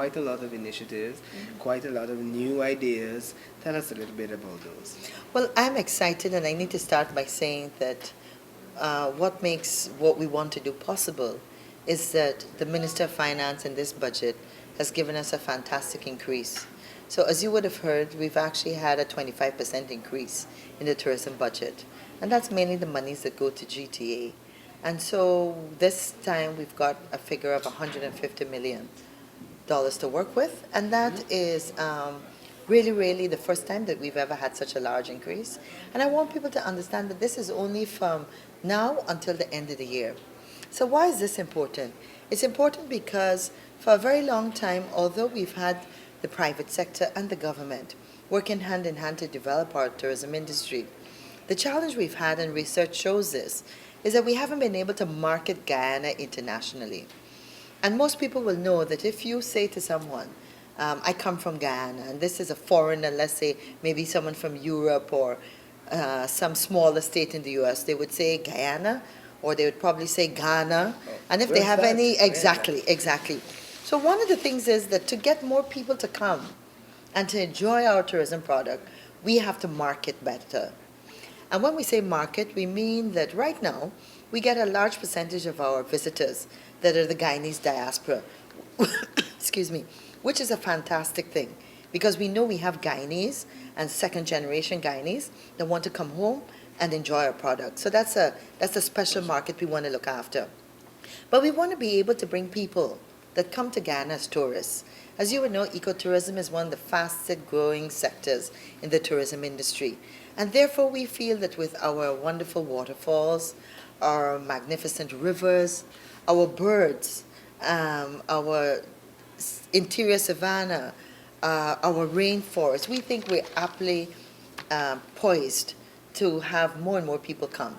quite a lot of initiatives, quite a lot of new ideas. Tell us a little bit about those. Well, I'm excited, and I need to start by saying that what makes what we want to do possible is that the Minister of Finance in this budget has given us a fantastic increase. So as you would have heard, we've actually had a 25% increase in the tourism budget. And that's mainly the monies that go to GTA. And so this time we've got a figure of $150 million to work with. And that is really, really the first time that we've ever had such a large increase. And I want people to understand that this is only from now until the end of the year. So why is this important? It's important because for a very long time, although we've had the private sector and the government working hand in hand to develop our tourism industry, the challenge we've had, and research shows this, is that we haven't been able to market Guyana internationally. And most people will know that if you say to someone, I come from Guyana, and this is a foreigner, let's say maybe someone from Europe or some smaller state in the US, they would say Guyana, or they would probably say Ghana. And if they have any, exactly. So one of the things is that to get more people to come and to enjoy our tourism product, we have to market better. And when we say market, we mean that right now, we get a large percentage of our visitors that are the Guyanese diaspora, excuse me, which is a fantastic thing because we know we have Guyanese and second generation Guyanese that want to come home and enjoy our product. So that's a special market we want to look after. But we want to be able to bring people that come to Guyana as tourists. As you would know, ecotourism is one of the fastest growing sectors in the tourism industry. And therefore we feel that with our wonderful waterfalls, our magnificent rivers, our birds, our interior savanna, our rainforest, we think we're aptly poised to have more and more people come.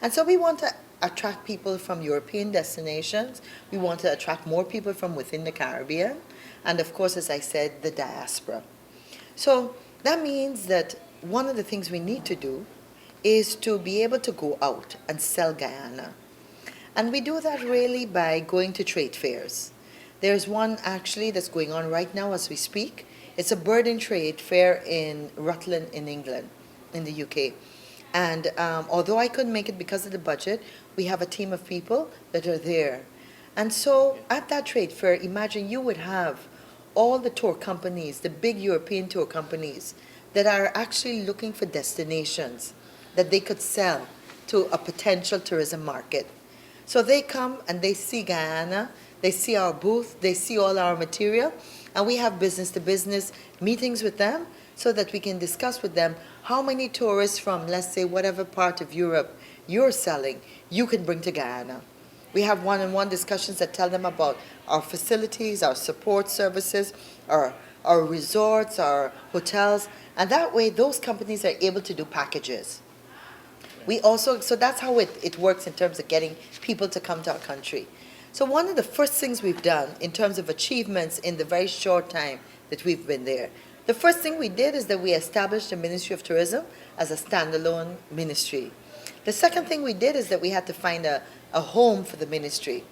And so we want to attract people from European destinations. We want to attract more people from within the Caribbean. And of course, as I said, the diaspora. So that means that one of the things we need to do is to be able to go out and sell Guyana. And we do that really by going to trade fairs. There's one actually that's going on right now as we speak. It's a bird and trade fair in Rutland in England, in the UK. And although I couldn't make it because of the budget, we have a team of people that are there. And so at that trade fair, imagine you would have all the tour companies, the big European tour companies, that are actually looking for destinations that they could sell to a potential tourism market. So they come and they see Guyana, they see our booth, they see all our material, and we have business-to-business meetings with them so that we can discuss with them how many tourists from, let's say, whatever part of Europe you're selling, you can bring to Guyana. We have one-on-one discussions that tell them about our facilities, our support services, our resorts, our hotels, and that way those companies are able to do packages. We also, so that's how it works in terms of getting people to come to our country. So one of the first things we've done in terms of achievements in the very short time that we've been there, the first thing we did is that we established the Ministry of Tourism as a standalone ministry. The second thing we did is that we had to find a home for the ministry.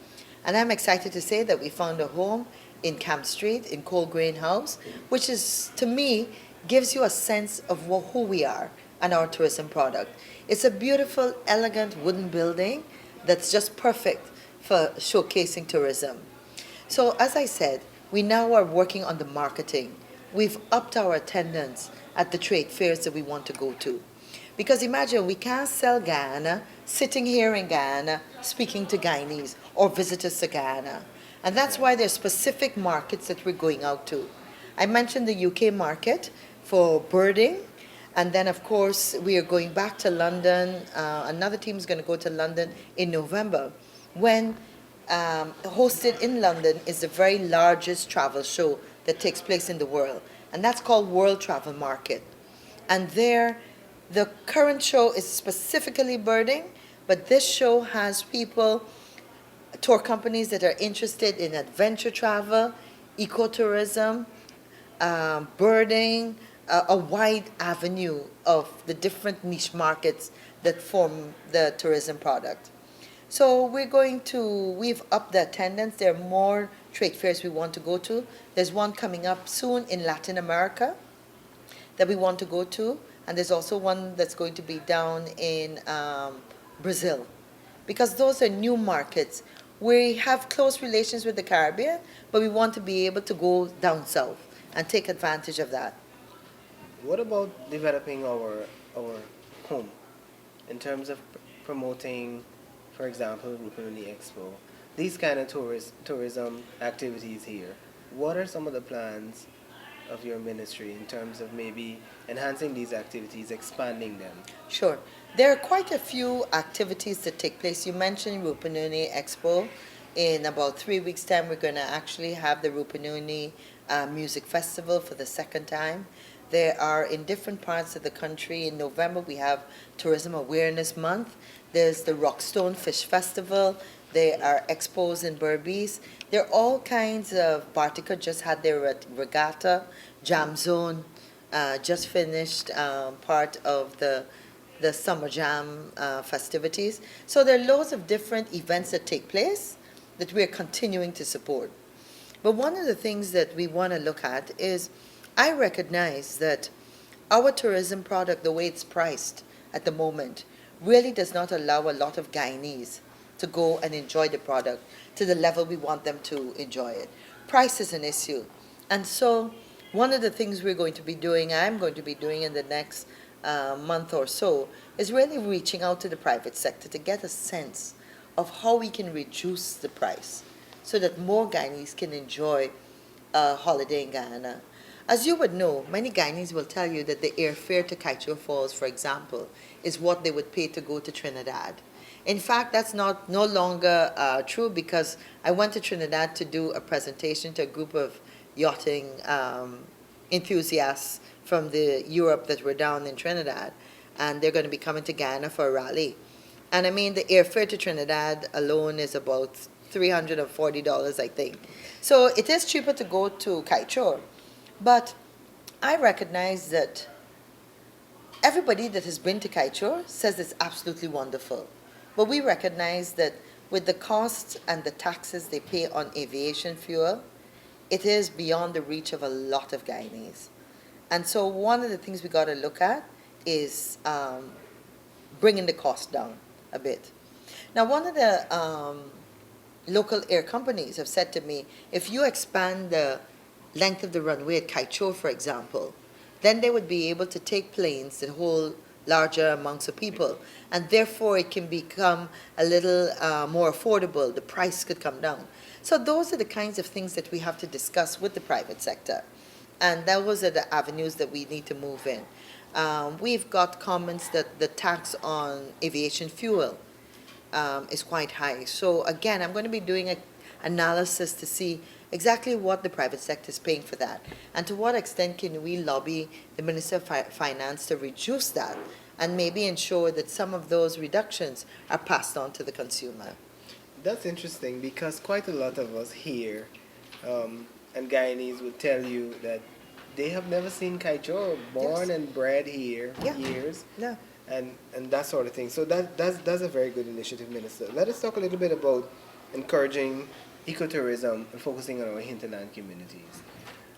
And I'm excited to say that we found a home in Camp Street, in Cold Grain House, which is, to me, gives you a sense of who we are and our tourism product. It's a beautiful, elegant wooden building that's just perfect for showcasing tourism. So as I said, we now are working on the marketing. We've upped our attendance at the trade fairs that we want to go to. Because imagine, we can't sell Guyana sitting here in Guyana speaking to Guyanese or visitors to Guyana. And that's why there's specific markets that we're going out to. I mentioned the UK market for birding. And then, of course, we are going back to London. Another team is going to go to London in November, when hosted in London is the very largest travel show that takes place in the world. And that's called World Travel Market. And there, the current show is specifically birding, but this show has people, tour companies that are interested in adventure travel, ecotourism, birding, a wide avenue of the different niche markets that form the tourism product. So we've upped the attendance. There are more trade fairs we want to go to. There's one coming up soon in Latin America that we want to go to, and there's also one that's going to be down in Brazil, because those are new markets. We have close relations with the Caribbean, but we want to be able to go down south and take advantage of that. What about developing our home in terms of promoting, for example, Rupinuni Expo, these kind of tourism activities here? What are some of the plans of your ministry in terms of maybe enhancing these activities, expanding them? Sure. There are quite a few activities that take place. You mentioned Rupununi Expo. In about 3 weeks' time, we're going to actually have the Rupununi Music Festival for the second time. There are in different parts of the country. In November, we have Tourism Awareness Month. There's the Rockstone Fish Festival. There are expos in Berbice. There are all kinds of. Bartica just had their regatta. Jam Zone just finished part of the Summer Jam festivities. So there are loads of different events that take place that we are continuing to support. But one of the things that we want to look at is I recognize that our tourism product, the way it's priced at the moment, really does not allow a lot of Guyanese to go and enjoy the product to the level we want them to enjoy it. Price is an issue. And so one of the things we're going to be doing, I'm going to be doing in the next month or so, is really reaching out to the private sector to get a sense of how we can reduce the price so that more Guyanese can enjoy a holiday in Guyana. As you would know, many Guyanese will tell you that the airfare to Kaieteur Falls, for example, is what they would pay to go to Trinidad. In fact, that's no longer true, because I went to Trinidad to do a presentation to a group of yachting enthusiasts from the Europe that were down in Trinidad, and they're going to be coming to Guyana for a rally. And I mean, the airfare to Trinidad alone is about $340, I think. So it is cheaper to go to Kaieteur. But I recognize that everybody that has been to Kaieteur says it's absolutely wonderful. But we recognize that with the costs and the taxes they pay on aviation fuel, it is beyond the reach of a lot of Guyanese. And so one of the things we got to look at is bringing the cost down a bit. Now, one of the local air companies have said to me, if you expand the length of the runway at Kaieteur, for example, then they would be able to take planes that hold larger amounts of people, and therefore it can become a little more affordable. The price could come down. So those are the kinds of things that we have to discuss with the private sector, and those are the avenues that we need to move in. We've got comments that the tax on aviation fuel is quite high. So again, I'm going to be doing an analysis to see exactly what the private sector is paying for that, and to what extent can we lobby the Minister of Finance to reduce that and maybe ensure that some of those reductions are passed on to the consumer. That's interesting, because quite a lot of us here and Guyanese would tell you that they have never seen Kaieteur, born Yes. and bred here for Yeah. years, Yeah. and that sort of thing. So that's a very good initiative, Minister. Let us talk a little bit about encouraging ecotourism and focusing on our hinterland communities.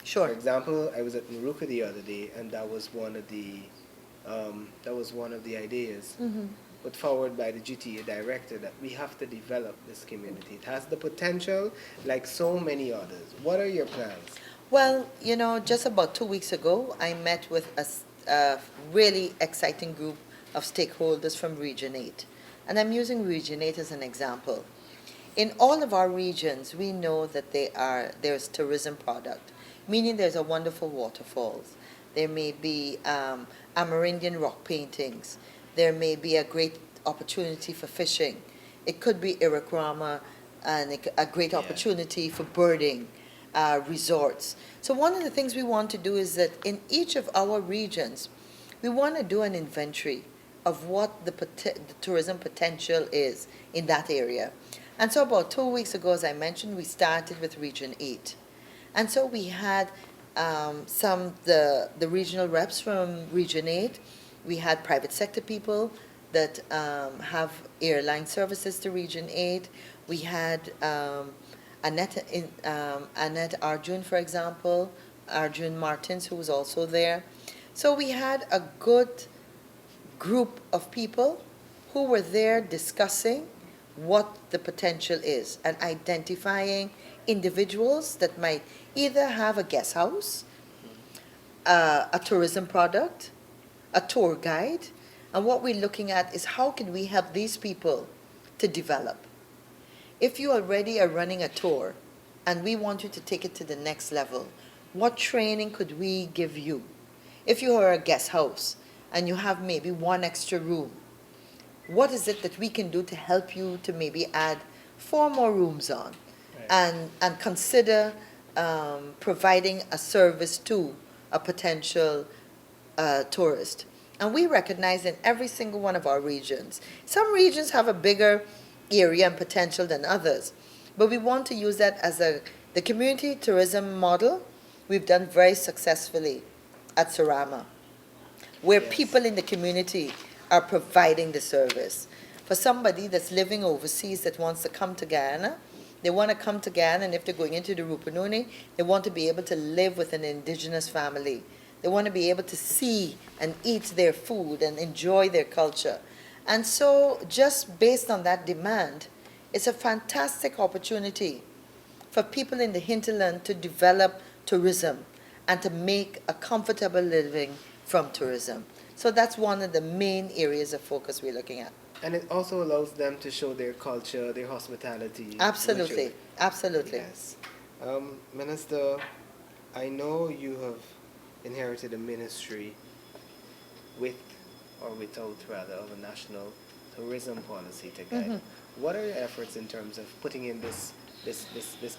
Sure. For example, I was at Maruka the other day, and that was one of the ideas Mm-hmm. put forward by the GTA director, that we have to develop this community. It has the potential, like so many others. What are your plans? Well, you know, just about 2 weeks ago, I met with a really exciting group of stakeholders from Region 8. And I'm using Region 8 as an example. In all of our regions, we know that there's tourism product, meaning there's a wonderful waterfalls. There may be Amerindian rock paintings. There may be a great opportunity for fishing. It could be Iraquama, and a great opportunity for birding, resorts. So one of the things we want to do is that in each of our regions, we want to do an inventory of what the tourism potential is in that area. And so about 2 weeks ago, as I mentioned, we started with Region 8. And so we had the regional reps from Region 8. We had private sector people that have airline services to Region 8. We had Annette Arjun, for example, Arjun Martins, who was also there. So we had a good group of people who were there discussing what the potential is and identifying individuals that might either have a guest house, a tourism product, a tour guide, and what we're looking at is how can we help these people to develop. If you already are running a tour and we want you to take it to the next level, what training could we give you? If you are a guest house and you have maybe one extra room, what is it that we can do to help you to maybe add four more rooms on, Right. and consider providing a service to a potential tourist? And we recognize in every single one of our regions, some regions have a bigger area and potential than others, but we want to use that as the community tourism model we've done very successfully at Surama, where Yes. people in the community are providing the service. For somebody that's living overseas that wants to come to Guyana, they want to come to Guyana, and if they're going into the Rupununi, they want to be able to live with an indigenous family. They want to be able to see and eat their food and enjoy their culture. And so, just based on that demand, it's a fantastic opportunity for people in the hinterland to develop tourism and to make a comfortable living from tourism. So that's one of the main areas of focus we're looking at. And it also allows them to show their culture, their hospitality. Absolutely, virtually. absolutely. Yes. Minister, I know you have inherited a ministry with or without rather of a national tourism policy to guide. What are your efforts in terms of putting in this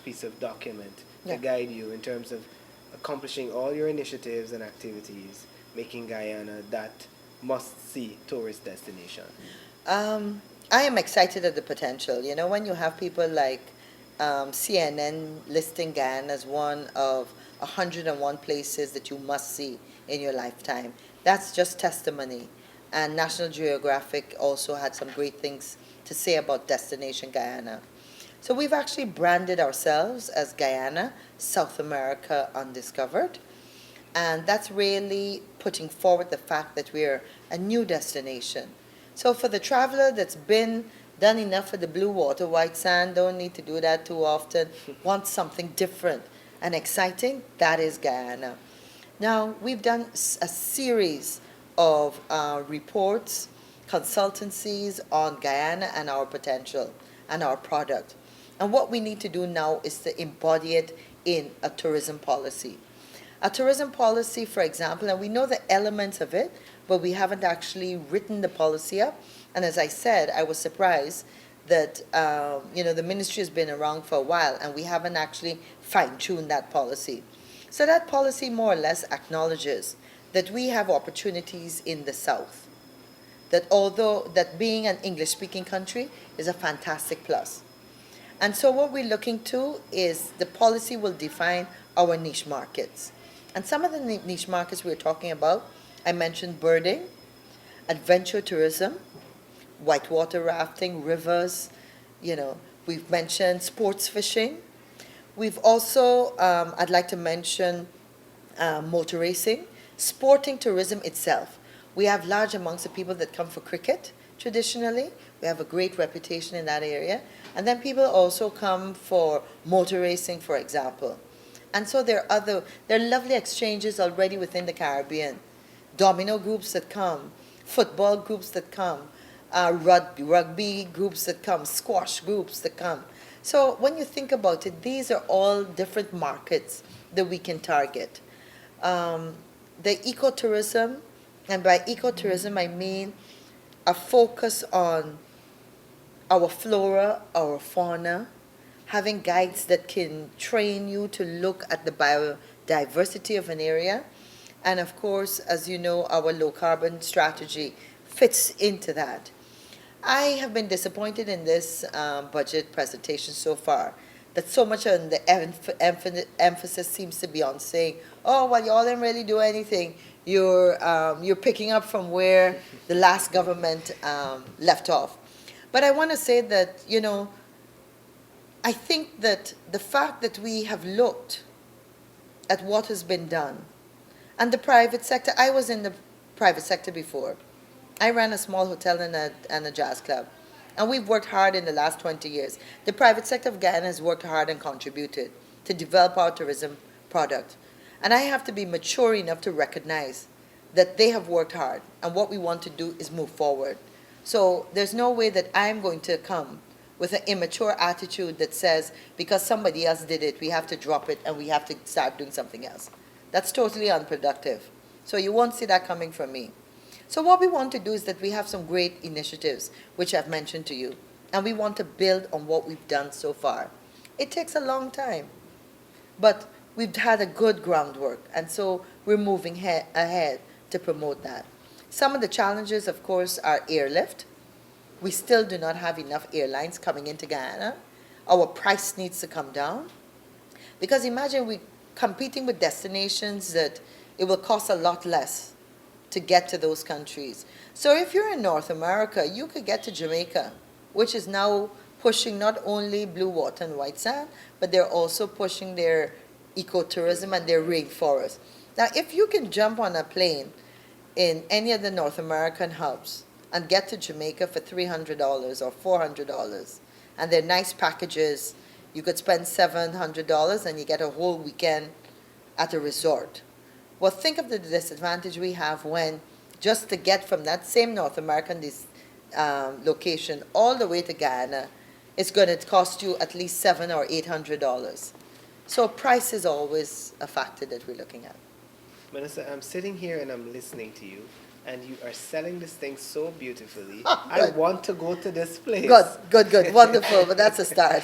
piece of document Yeah. to guide you in terms of accomplishing all your initiatives and activities, making Guyana that must-see tourist destination? I am excited at the potential. You know, when you have people like CNN listing Guyana as one of 101 places that you must see in your lifetime, that's just testimony. And National Geographic also had some great things to say about Destination Guyana. So we've actually branded ourselves as Guyana, South America Undiscovered. And that's really putting forward the fact that we're a new destination. So for the traveler that's been done enough for the blue water, white sand, don't need to do that too often, wants something different and exciting, that is Guyana. Now, we've done a series of reports, consultancies on Guyana and our potential and our product. And what we need to do now is to embody it in a tourism policy. A tourism policy, for example, and we know the elements of it, but we haven't actually written the policy up. And as I said, I was surprised that the ministry has been around for a while and we haven't actually fine-tuned that policy. So that policy more or less acknowledges that we have opportunities in the South. That although that being an English-speaking country is a fantastic plus. And so what we're looking to is the policy will define our niche markets. And some of the niche markets we're talking about, I mentioned birding, adventure tourism, whitewater rafting, rivers, we've mentioned sports fishing. We've also, I'd like to mention motor racing, sporting tourism itself. We have large amounts of people that come for cricket traditionally. We have a great reputation in that area. And then people also come for motor racing, for example. And so there are lovely exchanges already within the Caribbean. Domino groups that come, football groups that come, rugby groups that come, squash groups that come. So when you think about it, these are all different markets that we can target. The ecotourism, and by ecotourism I mean a focus on our flora, our fauna, having guides that can train you to look at the biodiversity of an area. And of course, as you know, our low carbon strategy fits into that. I have been disappointed in this budget presentation so far, that so much of the emphasis seems to be on saying, oh, well, y'all didn't really do anything. You're picking up from where the last government left off. But I want to say that, I think that the fact that we have looked at what has been done, and the private sector, I was in the private sector before. I ran a small hotel and a jazz club, and we've worked hard in the last 20 years. The private sector of Guyana has worked hard and contributed to develop our tourism product. And I have to be mature enough to recognize that they have worked hard, and what we want to do is move forward. So there's no way that I'm going to come with an immature attitude that says because somebody else did it, we have to drop it and we have to start doing something else. That's totally unproductive. So you won't see that coming from me. So what we want to do is that we have some great initiatives, which I've mentioned to you, and we want to build on what we've done so far. It takes a long time, but we've had a good groundwork, and so we're moving ahead to promote that. Some of the challenges, of course, are airlift. We still do not have enough airlines coming into Guyana. Our price needs to come down, because imagine we competing with destinations that it will cost a lot less to get to those countries. So if you're in North America, you could get to Jamaica, which is now pushing not only blue water and white sand, but they're also pushing their ecotourism and their rainforest. Now, if you can jump on a plane in any of the North American hubs and get to Jamaica for $300 or $400, and they're nice packages, you could spend $700 and you get a whole weekend at a resort. Well, think of the disadvantage we have when just to get from that same North American location all the way to Guyana, it's going to cost you at least $700 or $800. So price is always a factor that we're looking at. Minister, I'm sitting here and I'm listening to you, and you are selling this thing so beautifully. Oh, I want to go to this place. Good, wonderful, but that's a start.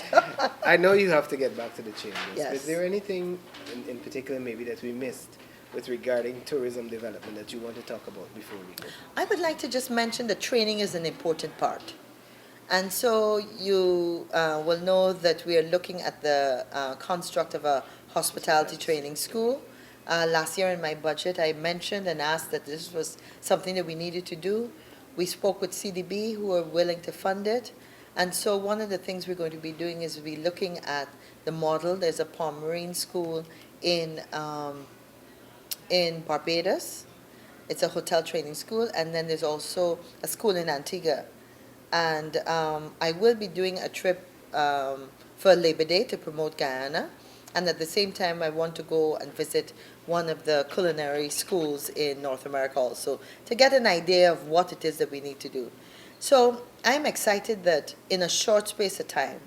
I know you have to get back to the chambers. Yes. Is there anything in particular maybe that we missed with regarding tourism development that you want to talk about before we go? I would like to just mention that training is an important part. And so you will know that we are looking at the construct of a hospitality training school. Last year in my budget, I mentioned and asked that this was something that we needed to do. We spoke with CDB, who are willing to fund it. And so one of the things we're going to be doing is be looking at the model. There's a Palm Marine school in Barbados. It's a hotel training school. And then there's also a school in Antigua. And I will be doing a trip for Labor Day to promote Guyana. And at the same time, I want to go and visit one of the culinary schools in North America also to get an idea of what it is that we need to do. So I'm excited that in a short space of time,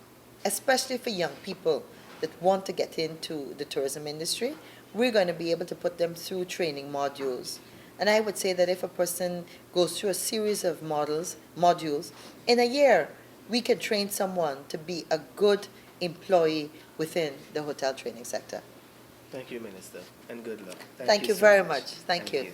especially for young people that want to get into the tourism industry, we're going to be able to put them through training modules. And I would say that if a person goes through a series of modules, in a year, we can train someone to be a good employee within the hotel training sector. Thank you, Minister, and good luck. Thank you so very much. Thank you.